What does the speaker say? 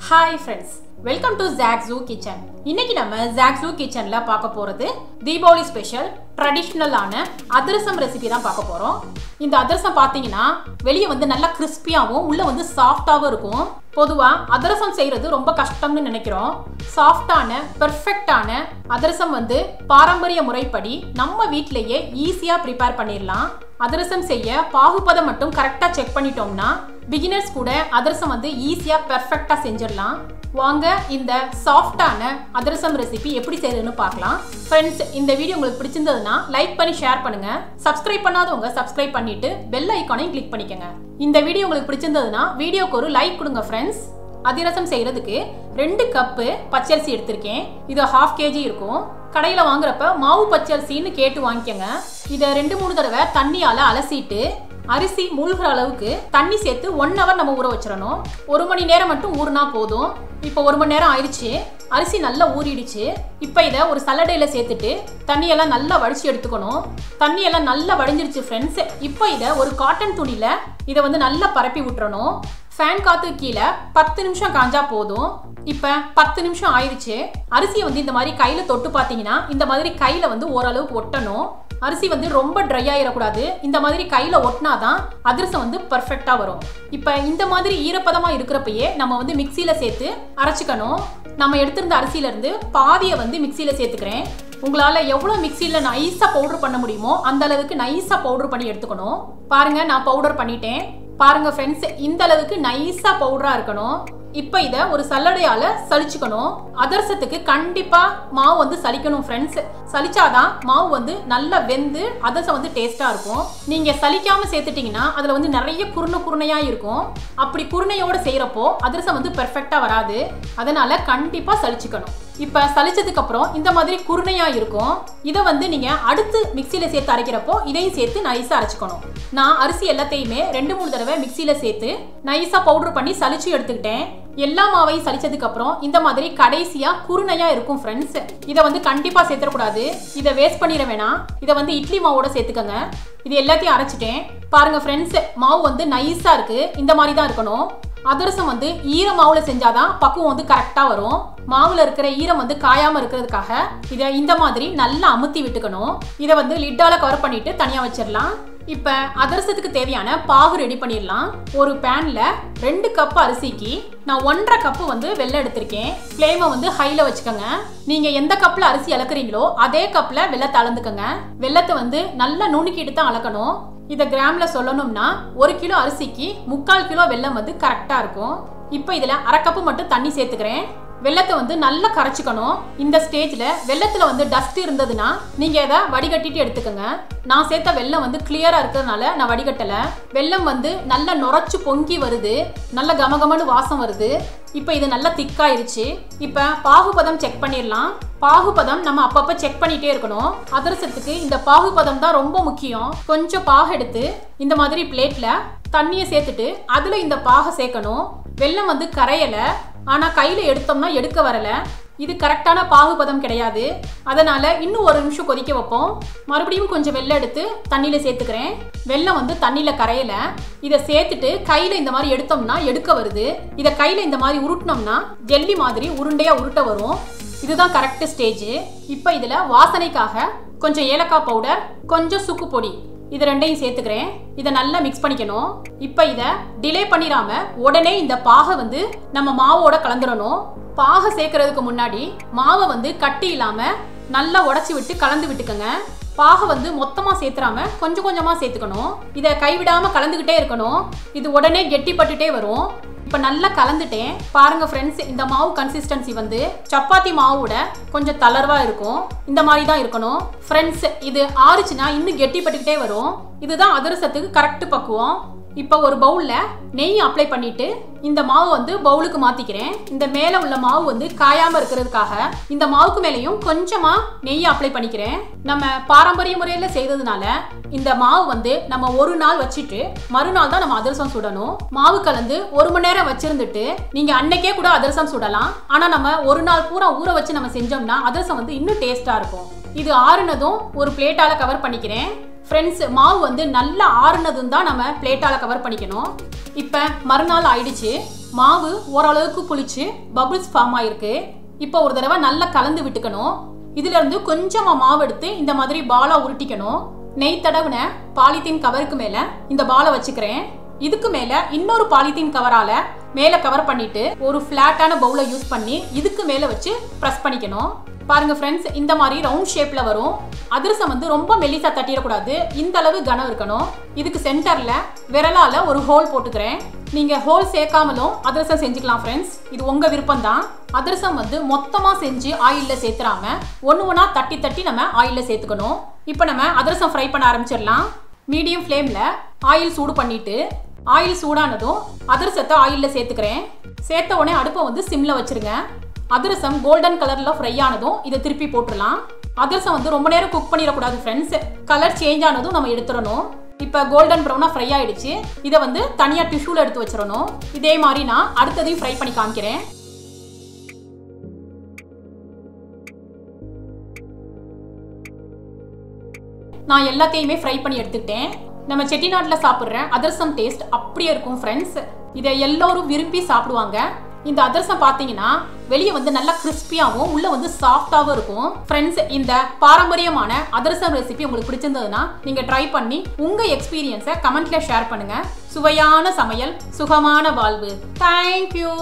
Hi friends, welcome to Zaag Zoog kitchen. இன்னைக்கு நம்ம Zaag Zoog kitchenல பார்க்க போறது Diwali ஸ்பெஷல் ட்ரெடிஷனலான அதிரசம் ரெசிபி தான் பார்க்க போறோம். இந்த அதிரசம் பாத்தீங்கன்னா வெளிய வந்து நல்லா கிறிஸ்பியாவும் உள்ள வந்து சாஃப்ட்டாவும் இருக்கும். பொதுவா அதிரசம் செய்யறது ரொம்ப கஷ்டம்னு நினைக்கிறோம். சாஃப்ட்டான பெர்ஃபெக்ட்டான அதிரசம் வந்து பாரம்பரிய முறைப்படி நம்ம வீட்லயே ஈஸியா ப்ரிப்பேர் பண்ணிடலாம். அதிரசம் செய்ய பாகுபதம் மட்டும் கரெக்டா செக் பண்ணிட்டோம்னா பிகினர்ஸ் கூட அதிரசம் வந்து ஈஸியா பெர்ஃபெக்ட்டா செஞ்சிடலாம். வாங்க இந்த சாஃப்ட்டான அதிரசம் ரெசிபி எப்படி செய்யறதுன்னு பார்க்கலாம். ஃப்ரெண்ட்ஸ், இந்த வீடியோ உங்களுக்கு பிடிச்சிருந்ததுன்னா லைக் பண்ணி ஷேர் பண்ணுங்க. சப்ஸ்கிரைப் பண்ணாதவங்க சப்ஸ்கிரைப் பண்ணிட்டு பெல் ஐகானையும் கிளிக் பண்ணிக்கங்க. இந்த வீடியோ உங்களுக்கு பிடிச்சிருந்ததுன்னா வீடியோக்கு ஒரு லைக் கொடுங்க ஃப்ரெண்ட்ஸ். அதிரசம் செய்யறதுக்கு 2 கப்பு பச்சரிசி எடுத்திருக்கேன். இது 1/2 kg இருக்கும். கடையில வாங்குறப்ப மாவு பச்சரிசின்னு கேட்டு வாங்கிக்கங்க. இதை 2-3 தடவை தண்ணியால அலசிட்டு அரிசி மூழ்கிற அளவுக்கு தண்ணி சேர்த்து 1 hour நம்ம ஊற வச்சிடணும். 1 மணி நேரம் மட்டும் ஊறினா போதும். இப்போ 1 மணி நேரம் ஆயிடுச்சு. அரிசி நல்லா ஊறிடுச்சு. இப்போ இதை ஒரு சல்லடையில சேர்த்துட்டு தண்ணியெல்லாம் நல்லா வடிச்சு எடுத்துக்கணும். தண்ணியெல்லாம் நல்லா வடிஞ்சிருச்சு ஃப்ரெண்ட்ஸ். இப்போ இதை ஒரு காட்டன் துணியில இதை வந்து நல்லா பரப்பி விட்டுறணும். ஃபேன் காத்து கீழே 10 நிமிஷம் காஞ்சா போதும். இப்போ 10 நிமிஷம் ஆயிடுச்சு. அரிசியை வந்து இந்த மாதிரி கையில தொட்டு பார்த்தீங்கன்னா இந்த மாதிரி கையில வந்து ஓரளவுக்கு ஒட்டணும். அரிசி வந்து ரொம்ப ட்ரை ஆயிடக்கூடாது. இந்த மாதிரி கையில ஒட்டினாதான் அதிரசம் வந்து பர்ஃபெக்டா வரும். இப்போ இந்த மாதிரி ஈரப்பதமா இருக்கிறப்பயே நம்ம வந்து மிக்சியில சேர்த்து அரைச்சிக்கணும். நம்ம எடுத்திருந்த அரிசியில இருந்து பாதியை வந்து மிக்சியில சேர்த்துக்கிறேன். உங்களால எவ்வளவு மிக்சியில நைஸா பவுடர் பண்ண முடியுமோ அந்த அளவுக்கு நைஸா பவுடர் பண்ணி எடுத்துக்கணும். பாருங்க, நான் பவுடர் பண்ணிட்டேன். பாருங்க ஃப்ரெண்ட்ஸ், இந்த அளவுக்கு நைஸா பவுடரா இருக்கணும். இப்போ இதை ஒரு சல்லடையால சலிச்சுக்கணும். அதிரசத்துக்கு கண்டிப்பா மாவு வந்து சலிக்கணும் ஃப்ரெண்ட்ஸ். சலிச்சாதான் மாவு வந்து நல்லா வெந்து அதிரசம் வந்து டேஸ்டா இருக்கும். நீங்க சலிக்காம சேர்த்துட்டீங்கன்னா அதுல வந்து நிறைய குருணையா இருக்கும். அப்படி குருணையோட செய்யறப்போ அதிரசம் வந்து பெர்ஃபெக்டா வராது. அதனால கண்டிப்பா சலிச்சுக்கணும். இப்ப சலிச்சதுக்கு அப்புறம் இந்த மாதிரி குருணையா இருக்கும். இதை வந்து நீங்க அடுத்து மிக்சியில சேர்த்து அரைக்கிறப்போ இதையும் சேர்த்து நைஸா அரைச்சுக்கணும். நான் அரிசி எல்லாத்தையுமே 2-3 தடவை மிக்சியில சேர்த்து நைஸா பவுடர் பண்ணி சலிச்சு எடுத்துக்கிட்டேன். எல்லா மாவையும் சலிச்சதுக்கு அப்புறம் இந்த மாதிரி கடைசியா குருணையா இருக்கும் ஃப்ரெண்ட்ஸ். இதை வந்து கண்டிப்பா சேர்த்துடக்கூடாது. இதை வேஸ்ட் பண்ணிட வேணாம். இதை வந்து இட்லி மாவோட சேர்த்துக்கங்க. இது எல்லாத்தையும் அரைச்சிட்டேன். பாருங்க ஃப்ரெண்ட்ஸ், மாவு வந்து நைஸா இருக்கு. இந்த மாதிரி தான் இருக்கணும். அதிரசம் வந்து ஈர மாவுல செஞ்சாதான் பக்குவம் வந்து கரெக்டா வரும். மாவுல இருக்கிற ஈரம் வந்து காயாம இருக்கிறதுக்காக இதை இந்த மாதிரி நல்லா அமுத்தி விட்டுக்கணும். இதை வந்து லிட்டால கவர் பண்ணிட்டு தனியா வச்சிடலாம். இப்ப அதிரசத்துக்கு தேவையான பாகு ரெடி பண்ணிடலாம். ஒரு பேன்ல 2 கப் அரிசிக்கு நான் 1.5 கப் வந்து வெல்லம் எடுத்திருக்கேன். ஃப்ளேமை வந்து ஹைல வச்சுக்கோங்க. நீங்க எந்த கப்ல அரிசி அளக்குறீங்களோ அதே கப்ல வெல்லத்தை அளந்துக்கங்க. வெல்லத்தை வந்து நல்லா நுணுக்கிட்டு தான் அளக்கணும். இதை கிராம்ல சொல்லணும்னா 1 கிலோ அரிசிக்கு 3/4 கிலோ வெல்லம் வந்து கரெக்டா இருக்கும். இப்போ இதுல 1/2 கப் மட்டும் தண்ணி சேர்த்துக்கிறேன். வெல்லத்தை வந்து நல்லா கரைச்சிக்கணும். இந்த ஸ்டேஜ்ல வெல்லத்துல வந்து டஸ்ட் இருந்ததுன்னா நீங்க இதை வடிகட்டிட்டு எடுத்துக்கோங்க. நான் சேர்த்த வெல்லம் வந்து கிளியரா இருக்கிறதுனால நான் வடிகட்டல. வெல்லம் வந்து நல்லா நுரைச்சு பொங்கி வருது. நல்ல கமகமன்னு வாசம் வருது. இப்போ இது நல்லா திக்காயிருச்சு. இப்போ பாகுபதம் செக் பண்ணிடலாம். பாகுபதம் நம்ம அப்பப்ப செக் பண்ணிட்டே இருக்கணும். அதிரசத்துக்கு இந்த பாகுபதம் தான் ரொம்ப முக்கியம். கொஞ்சம் பாகு எடுத்து இந்த மாதிரி பிளேட்ல தண்ணியை சேர்த்துட்டு அதுல இந்த பாகை சேர்க்கணும். வெல்லம் வந்து கரையல, ஆனா கையில எடுத்தோம்னா எடுக்க வரல. இது கரெக்டான பாகுபதம் கிடையாது. அதனால இன்னும் 1 நிமிஷம் கொதிக்க வைப்போம். மறுபடியும் கொஞ்சம் வெல்லம் எடுத்து தண்ணியில சேர்த்துக்கிறேன். வெல்லம் வந்து தண்ணியில கரையல. இதை சேர்த்துட்டு கையில இந்த மாதிரி எடுத்தோம்னா எடுக்க வருது. இதை கையில இந்த மாதிரி உருட்டினோம்னா ஜெல்லி மாதிரி உருண்டையா உருட்ட வரும். இதுதான் கரெக்ட் ஸ்டேஜ். இப்போ இதுல வாசனைக்காக கொஞ்சம் ஏலக்காய் பவுடர், கொஞ்சம் சுக்கு பொடி, இது 2ஐயும் சேர்த்துக்கிறேன். இதை நல்லா மிக்ஸ் பண்ணிக்கணும். இப்போ இதை டிலே பண்ணிடாம உடனே இந்த பாகை வந்து நம்ம மாவோட கலந்துடணும். பாகை சேர்க்கறதுக்கு முன்னாடி மாவை வந்து கட்டி இல்லாம நல்லா உடைச்சி விட்டு கலந்து விட்டுக்கங்க. பாகை வந்து மொத்தமா சேர்த்துறாம கொஞ்சம் கொஞ்சமா சேர்த்துக்கணும். இதை கைவிடாம கலந்துகிட்டே இருக்கணும். இது உடனே கெட்டிப்பட்டுட்டே வரும். இப்போ நல்லா கலந்துட்டேன். பாருங்க ஃப்ரெண்ட்ஸ், இந்த மாவு கன்சிஸ்டன்சி வந்து சப்பாத்தி மாவோட கொஞ்சம் தளர்வா இருக்கும். இந்த மாதிரி தான் இருக்கணும் ஃப்ரெண்ட்ஸ். இது ஆறுச்சுன்னா இன்னும் கெட்டிப்பட்டுக்கிட்டே வரும். இதுதான் அதிரசத்துக்கு கரெக்ட் பக்குவம். இப்போ ஒரு பவுல்ல நெய் அப்ளை பண்ணிட்டு இந்த மாவு வந்து பவுலுக்கு மாத்திக்கிறேன். இந்த மேல உள்ள மாவு வந்து காயாம இருக்கிறதுக்காக இந்த மாவுக்கு மேலேயும் கொஞ்சமா நெய் அப்ளை பண்ணிக்கிறேன். நம்ம பாரம்பரிய முறையில செய்ததுனால இந்த மாவு வந்து நம்ம ஒரு நாள் வச்சுட்டு மறுநாள் தான் நம்ம அதிரசம் சுடணும். மாவு கலந்து 1 மணி நேரம் வச்சிருந்துட்டு நீங்க அன்னைக்கே கூட அதிரசம் சுடலாம். ஆனா நம்ம ஒரு நாள் பூரா ஊற வச்சு நம்ம செஞ்சோம்னா அதிரசம் வந்து இன்னும் டேஸ்டா இருக்கும். இது ஆறுனதும் ஒரு பிளேட்டால கவர் பண்ணிக்கிறேன். ஃப்ரெண்ட்ஸ், மாவு வந்து நல்லா ஆறுனதும் தான் நம்ம பிளேட்டால கவர் பண்ணிக்கணும். இப்போ மறுநாள் ஆயிடுச்சு. மாவு ஓரளவுக்கு புளிச்சு பபிள்ஸ் ஃபார்ம் ஆயிருக்கு. இப்போ ஒரு தடவை நல்லா கலந்து விட்டுக்கணும். இதுல இருந்து கொஞ்சமா மாவு எடுத்து இந்த மாதிரி பாலா உருட்டிக்கணும். நெய் தடவுன பாலித்தீன் கவருக்கு மேல இந்த பாலை வச்சுக்கிறேன். இதுக்கு மேல இன்னொரு பாலித்தீன் கவரால மேல கவர் பண்ணிட்டு ஒரு ஃபிளாட்டான பவுலை யூஸ் பண்ணி இதுக்கு மேல வச்சு பிரஸ் பண்ணிக்கணும். பாருங்க ஃப்ரெண்ட்ஸ், இந்த மாதிரி ரவுண்ட் ஷேப்ல வரும். அதிரசம் வந்து ரொம்ப மெல்லிசா தட்டிடக்கூடாது, இந்த அளவு கனம் இருக்கணும். இதுக்கு சென்டர்ல விரலால ஒரு ஹோல் போட்டுக்கிறேன். நீங்க ஹோல் சேர்க்காமலும் அதிரசம் செஞ்சுக்கலாம் ஃப்ரெண்ட்ஸ், இது உங்க விருப்பம் தான். அதிரசம் வந்து மொத்தமா செஞ்சு ஆயில்ல சேர்த்துறாம ஒன்று ஒன்றா தட்டி தட்டி நம்ம ஆயில்ல சேர்த்துக்கணும். இப்போ நம்ம அதிரசம் ஃப்ரை பண்ண ஆரம்பிச்சிடலாம். மீடியம் ஃப்ளேம்ல ஆயில் சூடு பண்ணிட்டு ஆயில் சூடானதும் அதிரசத்தை ஆயில்ல சேர்த்துக்கிறேன். சேர்த்த உடனே அடுப்பை வந்து சிம்ல வச்சிருங்க. அதிரசம் கோல்டன் கலர்ல ஃப்ரை ஆனதும் இதை திருப்பி போட்டுடலாம். அதிரசம் வந்து ரொம்ப நேரம் குக் பண்ணிடக்கூடாது ஃப்ரெண்ட்ஸ், கலர் சேஞ்ச் ஆனதும் நம்ம எடுத்துடணும். இப்போ கோல்டன் ப்ரௌனா ஃப்ரை ஆயிடுச்சு. இதை வந்து தனியா டிஷ்யூல எடுத்து வச்சிடணும். இதே மாதிரி நான் அடுத்ததையும் ஃப்ரை பண்ணி காமிக்கிறேன். நான் எல்லாத்தையுமே ஃப்ரை பண்ணி எடுத்துக்கிட்டேன். நம்ம செட்டிநாட்டில் சாப்பிட்ற அதிரசம் டேஸ்ட் அப்படியே இருக்கும் ஃப்ரெண்ட்ஸ். இதை எல்லோரும் விரும்பி சாப்பிடுவாங்க. இந்த அதிரசம் பார்த்தீங்கன்னா வெளியே வந்து நல்லா கிறிஸ்பியாகவும் உள்ள வந்து சாஃப்டாகவும் இருக்கும் ஃப்ரெண்ட்ஸ். இந்த பாரம்பரியமான அதிரசம் ரெசிபி உங்களுக்கு பிடிச்சிருந்ததுன்னா நீங்க ட்ரை பண்ணி உங்க எக்ஸ்பீரியன்ஸை கமெண்ட்ல ஷேர் பண்ணுங்க. சுவையான சமையல், சுகமான வாழ்வு. தேங்க்யூ.